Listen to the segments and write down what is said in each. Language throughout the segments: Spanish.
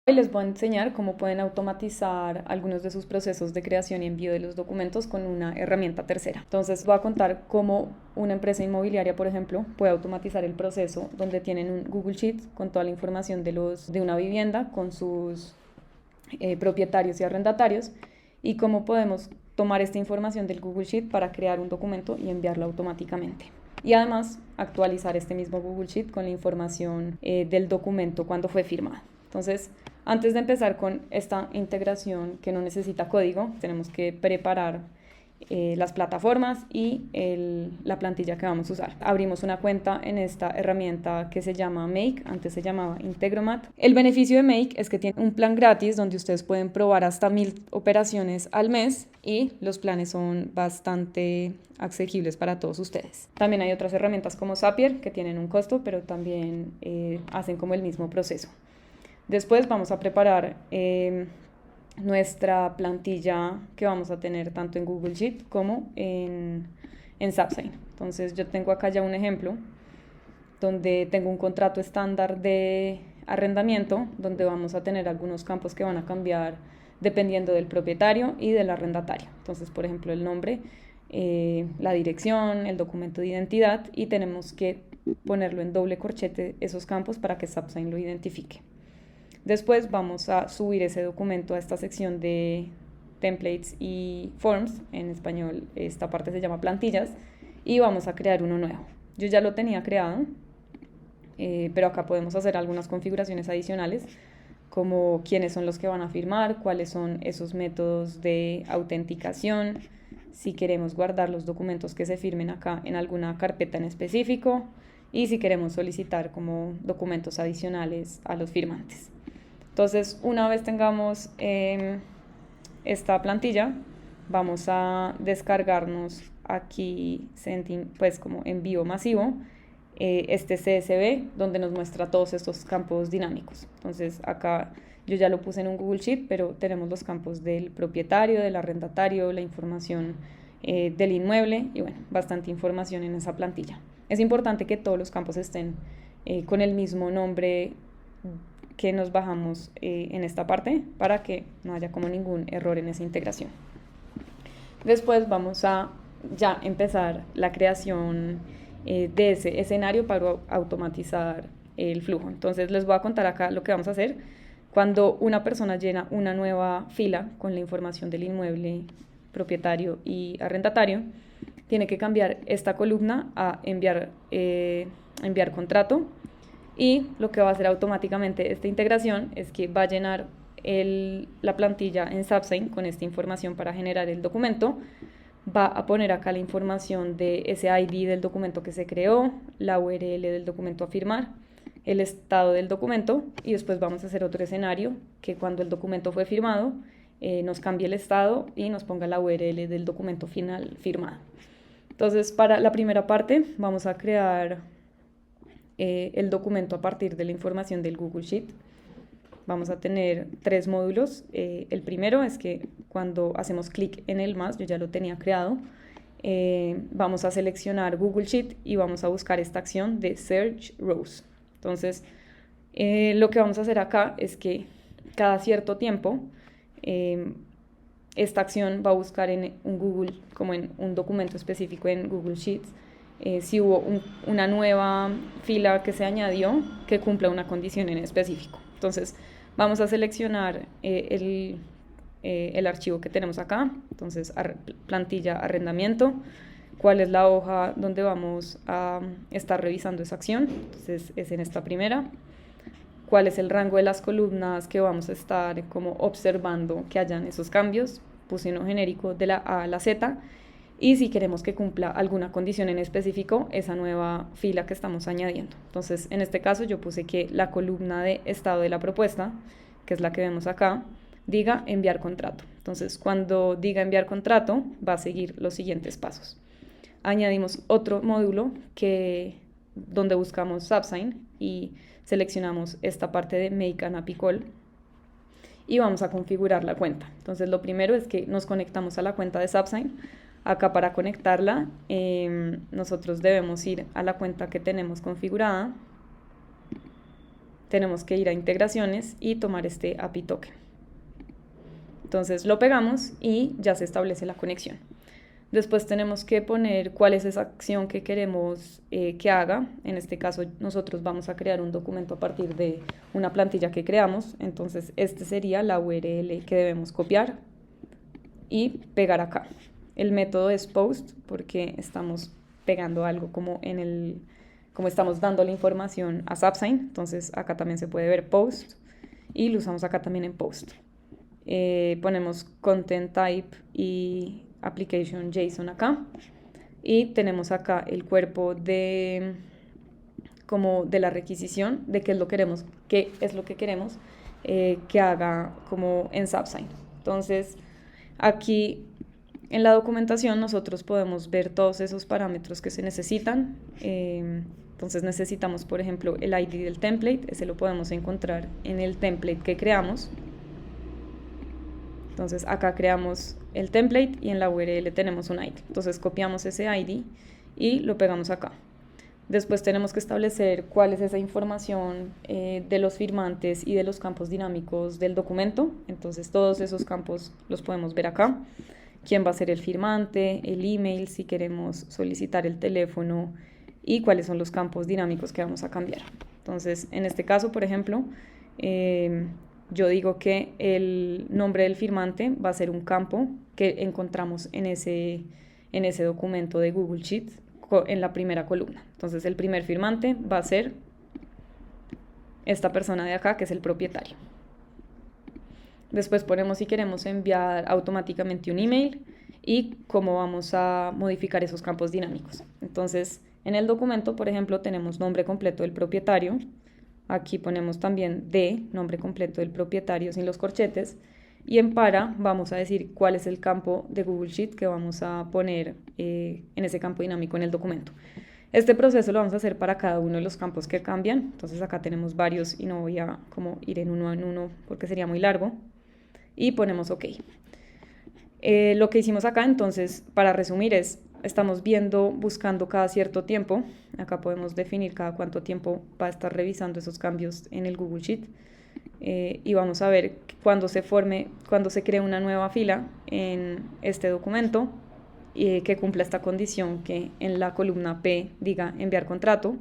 Hoy les voy a enseñar cómo pueden automatizar algunos de sus procesos de creación y envío de los documentos con una herramienta tercera. Entonces voy a contar cómo una empresa inmobiliaria, por ejemplo, puede automatizar el proceso donde tienen un Google Sheet con toda la información de una vivienda, con sus propietarios y arrendatarios, y cómo podemos tomar esta información del Google Sheet para crear un documento y enviarlo automáticamente. Y además actualizar este mismo Google Sheet con la información del documento cuando fue firmado. Entonces, antes de empezar con esta integración que no necesita código, tenemos que preparar las plataformas y la plantilla que vamos a usar. Abrimos una cuenta en esta herramienta que se llama Make, antes se llamaba Integromat. El beneficio de Make es que tiene un plan gratis donde ustedes pueden probar hasta 1000 operaciones al mes y los planes son bastante accesibles para todos ustedes. También hay otras herramientas como Zapier que tienen un costo, pero también hacen como el mismo proceso. Después vamos a preparar nuestra plantilla que vamos a tener tanto en Google Sheet como en Subsign. Entonces yo tengo acá ya un ejemplo donde tengo un contrato estándar de arrendamiento donde vamos a tener algunos campos que van a cambiar dependiendo del propietario y del arrendatario. Entonces, por ejemplo, el nombre, la dirección, el documento de identidad, y tenemos que ponerlo en doble corchete esos campos para que Subsign lo identifique. Después vamos a subir ese documento a esta sección de templates y forms, en español esta parte se llama plantillas, y vamos a crear uno nuevo. Yo ya lo tenía creado, pero acá podemos hacer algunas configuraciones adicionales, como quiénes son los que van a firmar, cuáles son esos métodos de autenticación, si queremos guardar los documentos que se firmen acá en alguna carpeta en específico, y si queremos solicitar como documentos adicionales a los firmantes. Entonces, una vez tengamos esta plantilla, vamos a descargarnos aquí, pues como envío masivo, este CSV donde nos muestra todos estos campos dinámicos. Entonces, acá yo ya lo puse en un Google Sheet, pero tenemos los campos del propietario, del arrendatario, la información del inmueble y bueno, bastante información en esa plantilla. Es importante que todos los campos estén con el mismo nombre que nos bajamos en esta parte para que no haya como ningún error en esa integración. Después vamos a ya empezar la creación de ese escenario para automatizar el flujo. Entonces les voy a contar acá lo que vamos a hacer. Cuando una persona llena una nueva fila con la información del inmueble, propietario y arrendatario, tiene que cambiar esta columna a enviar contrato. Y lo que va a hacer automáticamente esta integración es que va a llenar la plantilla en Subsign con esta información para generar el documento. Va a poner acá la información de ese ID del documento que se creó, la URL del documento a firmar, el estado del documento y después vamos a hacer otro escenario que cuando el documento fue firmado nos cambie el estado y nos ponga la URL del documento final firmado. Entonces, para la primera parte vamos a crear el documento a partir de la información del Google Sheet. Vamos a tener 3 módulos. El primero es que cuando hacemos clic en el más, yo ya lo tenía creado, vamos a seleccionar Google Sheet y vamos a buscar esta acción de Search Rows. Entonces, lo que vamos a hacer acá es que cada cierto tiempo esta acción va a buscar en un Google, como en un documento específico en Google Sheets, si hubo una nueva fila que se añadió que cumpla una condición en específico. Entonces vamos a seleccionar el archivo que tenemos acá, entonces plantilla arrendamiento, cuál es la hoja donde vamos a estar revisando esa acción, entonces es en esta primera, cuál es el rango de las columnas que vamos a estar como observando que hayan esos cambios, puse uno genérico de la A a la Z, y si queremos que cumpla alguna condición en específico, esa nueva fila que estamos añadiendo. Entonces, en este caso yo puse que la columna de estado de la propuesta, que es la que vemos acá, diga enviar contrato. Entonces, cuando diga enviar contrato, va a seguir los siguientes pasos. Añadimos otro módulo donde buscamos Subsign y seleccionamos esta parte de Make an API Call y vamos a configurar la cuenta. Entonces, lo primero es que nos conectamos a la cuenta de Subsign. Acá para conectarla nosotros debemos ir a la cuenta que tenemos configurada tenemos que ir a integraciones y tomar este API token. Entonces lo pegamos y ya se establece la conexión. Después tenemos que poner cuál es esa acción que queremos que haga. En este caso nosotros vamos a crear un documento a partir de una plantilla que creamos. Entonces este sería la URL que debemos copiar y pegar acá. El método es post porque estamos pegando algo como estamos dando la información a Zapsign. Entonces acá también se puede ver post y lo usamos acá también en post. Ponemos content type y application JSON acá y tenemos acá el cuerpo de la requisición de qué es lo que queremos que haga como en Zapsign. Entonces aquí en la documentación nosotros podemos ver todos esos parámetros que se necesitan. Entonces necesitamos, por ejemplo, el ID del template. Ese lo podemos encontrar en el template que creamos. Entonces acá creamos el template y en la URL tenemos un ID. Entonces copiamos ese ID y lo pegamos acá. Después tenemos que establecer cuál es esa información de los firmantes y de los campos dinámicos del documento. Entonces todos esos campos los podemos ver acá. Quién va a ser el firmante, el email, si queremos solicitar el teléfono y cuáles son los campos dinámicos que vamos a cambiar. Entonces en este caso, por ejemplo, yo digo que el nombre del firmante va a ser un campo que encontramos en ese documento de Google Sheets en la primera columna. Entonces el primer firmante va a ser esta persona de acá, que es el propietario. Después ponemos si queremos enviar automáticamente un email y cómo vamos a modificar esos campos dinámicos. Entonces en el documento, por ejemplo, tenemos nombre completo del propietario. Aquí ponemos también nombre completo del propietario sin los corchetes. Y en para vamos a decir cuál es el campo de Google Sheet que vamos a poner en ese campo dinámico en el documento. Este proceso lo vamos a hacer para cada uno de los campos que cambian. Entonces acá tenemos varios y no voy a como ir en uno porque sería muy largo. Y ponemos OK. Lo que hicimos acá entonces, para resumir, estamos buscando cada cierto tiempo. Acá podemos definir cada cuánto tiempo va a estar revisando esos cambios en el Google Sheet. Y vamos a ver cuando se cree una nueva fila en este documento que cumpla esta condición que en la columna P diga enviar contrato.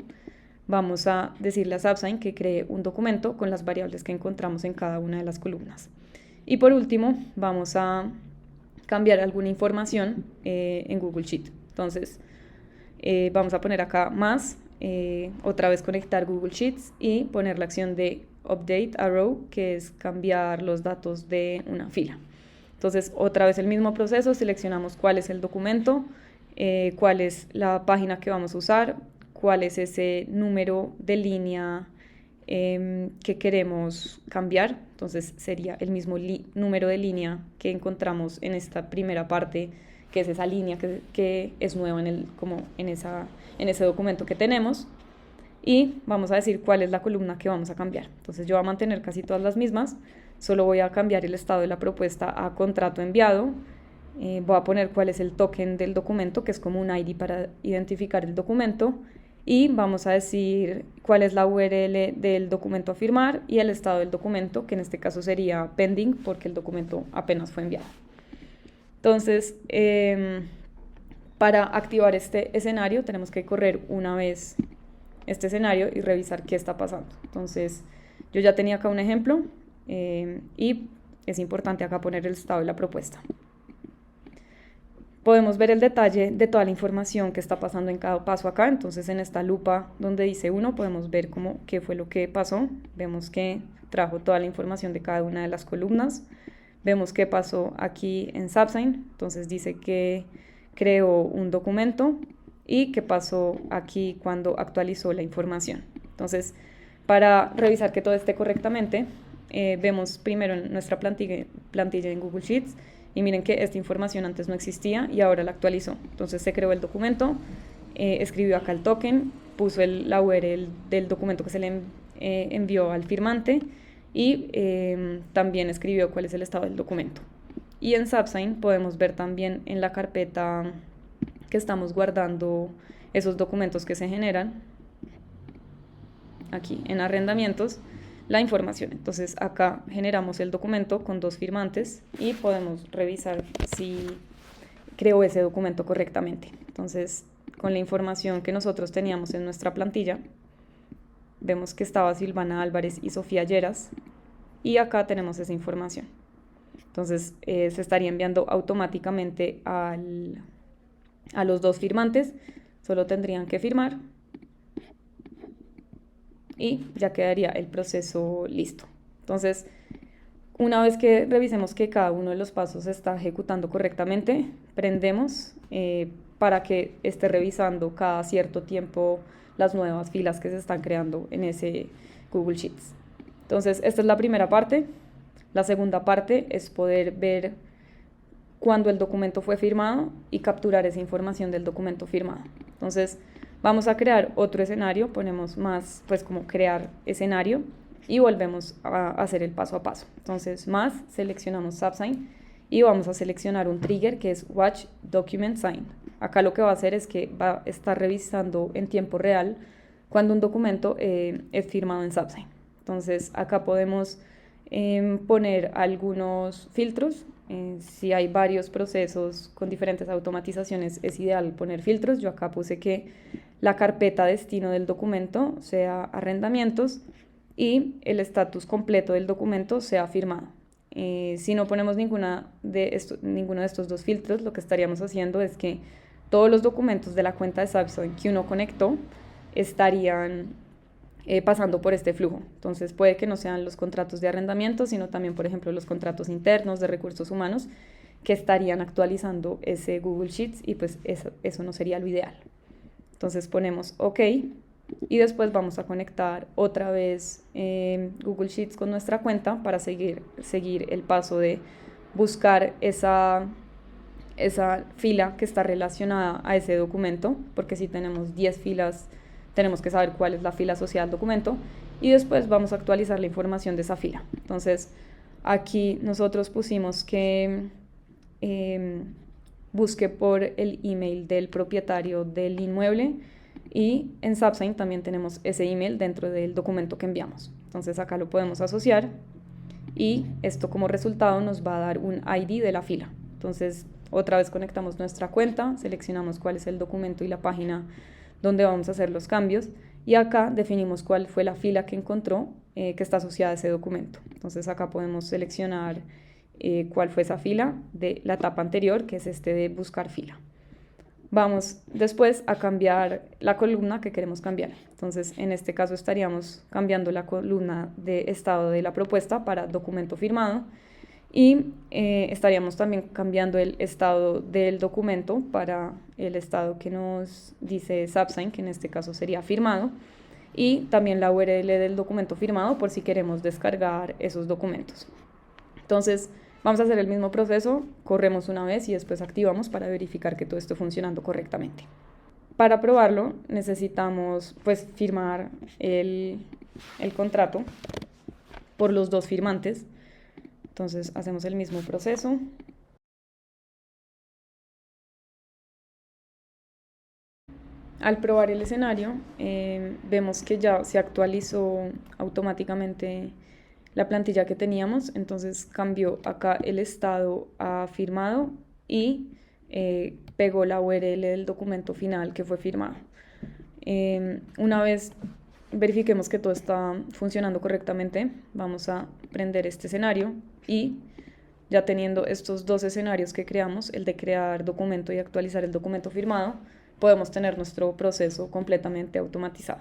Vamos a decirle a Zapsign que cree un documento con las variables que encontramos en cada una de las columnas. Y por último, vamos a cambiar alguna información en Google Sheet. Entonces, vamos a poner acá más, otra vez conectar Google Sheets y poner la acción de update a row, que es cambiar los datos de una fila. Entonces, otra vez el mismo proceso, seleccionamos cuál es el documento, cuál es la página que vamos a usar, cuál es ese número de línea que queremos cambiar. Entonces sería el mismo número de línea que encontramos en esta primera parte, que es esa línea que es nueva en ese documento que tenemos. Y vamos a decir cuál es la columna que vamos a cambiar. Entonces yo voy a mantener casi todas las mismas, solo voy a cambiar el estado de la propuesta a contrato enviado. Voy a poner cuál es el token del documento, que es como un ID para identificar el documento. Y vamos a decir cuál es la URL del documento a firmar y el estado del documento, que en este caso sería pending porque el documento apenas fue enviado. Entonces, para activar este escenario tenemos que correr una vez este escenario y revisar qué está pasando. Entonces, yo ya tenía acá un ejemplo y es importante acá poner el estado de la propuesta. Podemos ver el detalle de toda la información que está pasando en cada paso acá. Entonces en esta lupa donde dice 1 podemos ver qué fue lo que pasó. Vemos que trajo toda la información de cada una de las columnas. Vemos qué pasó aquí en Zapsign. Entonces dice que creó un documento y qué pasó aquí cuando actualizó la información. Entonces, para revisar que todo esté correctamente, vemos primero en nuestra plantilla en Google Sheets. Y miren que esta información antes no existía y ahora la actualizó. Entonces se creó el documento, escribió acá el token, puso la URL del documento que se le envió al firmante y también escribió cuál es el estado del documento. Y en Zapsign podemos ver también en la carpeta que estamos guardando esos documentos que se generan, aquí en arrendamientos, la información. Entonces acá generamos el documento con 2 firmantes y podemos revisar si creó ese documento correctamente. Entonces, con la información que nosotros teníamos en nuestra plantilla, vemos que estaba Silvana Álvarez y Sofía Lleras, y acá tenemos esa información. Entonces, se estaría enviando automáticamente a los 2 firmantes, solo tendrían que firmar y ya quedaría el proceso listo. Entonces, una vez que revisemos que cada uno de los pasos se está ejecutando correctamente, prendemos para que esté revisando cada cierto tiempo las nuevas filas que se están creando en ese Google Sheets. Entonces, esta es la primera parte. La segunda parte es poder ver cuándo el documento fue firmado y capturar esa información del documento firmado. Entonces, vamos a crear otro escenario, ponemos más, pues como crear escenario, y volvemos a hacer el paso a paso. Entonces, más, seleccionamos SubSign y vamos a seleccionar un trigger que es Watch Document Sign. Acá lo que va a hacer es que va a estar revisando en tiempo real cuando un documento es firmado en SubSign. Entonces, acá podemos poner algunos filtros. Si hay varios procesos con diferentes automatizaciones, es ideal poner filtros. Yo acá puse que la carpeta destino del documento sea arrendamientos y el estatus completo del documento sea firmado. Si no ponemos ninguno de estos 2 filtros, lo que estaríamos haciendo es que todos los documentos de la cuenta de SubSign que uno conectó estarían pasando por este flujo. Entonces puede que no sean los contratos de arrendamiento, sino también, por ejemplo, los contratos internos de recursos humanos que estarían actualizando ese Google Sheets, y pues eso no sería lo ideal. Entonces ponemos OK y después vamos a conectar otra vez Google Sheets con nuestra cuenta para seguir el paso de buscar esa fila que está relacionada a ese documento, porque si tenemos 10 filas, tenemos que saber cuál es la fila asociada al documento, y después vamos a actualizar la información de esa fila. Entonces, aquí nosotros pusimos que busque por el email del propietario del inmueble, y en SubSign también tenemos ese email dentro del documento que enviamos. Entonces acá lo podemos asociar y esto como resultado nos va a dar un ID de la fila. Entonces otra vez conectamos nuestra cuenta, seleccionamos cuál es el documento y la página donde vamos a hacer los cambios, y acá definimos cuál fue la fila que encontró que está asociada a ese documento. Entonces acá podemos seleccionar cuál fue esa fila de la etapa anterior, que es este de buscar fila. Vamos después a cambiar la columna que queremos cambiar. Entonces, en este caso estaríamos cambiando la columna de estado de la propuesta para documento firmado, y estaríamos también cambiando el estado del documento para el estado que nos dice SubSign, que en este caso sería firmado, y también la URL del documento firmado por si queremos descargar esos documentos. Entonces, vamos a hacer el mismo proceso, corremos una vez y después activamos para verificar que todo esté funcionando correctamente. Para probarlo necesitamos pues firmar el contrato por los 2 firmantes. Entonces hacemos el mismo proceso. Al probar el escenario, vemos que ya se actualizó automáticamente la plantilla que teníamos. Entonces cambió acá el estado a firmado y pegó la URL del documento final que fue firmado. Una vez verifiquemos que todo está funcionando correctamente, vamos a prender este escenario, y ya teniendo estos 2 escenarios que creamos, el de crear documento y actualizar el documento firmado, podemos tener nuestro proceso completamente automatizado.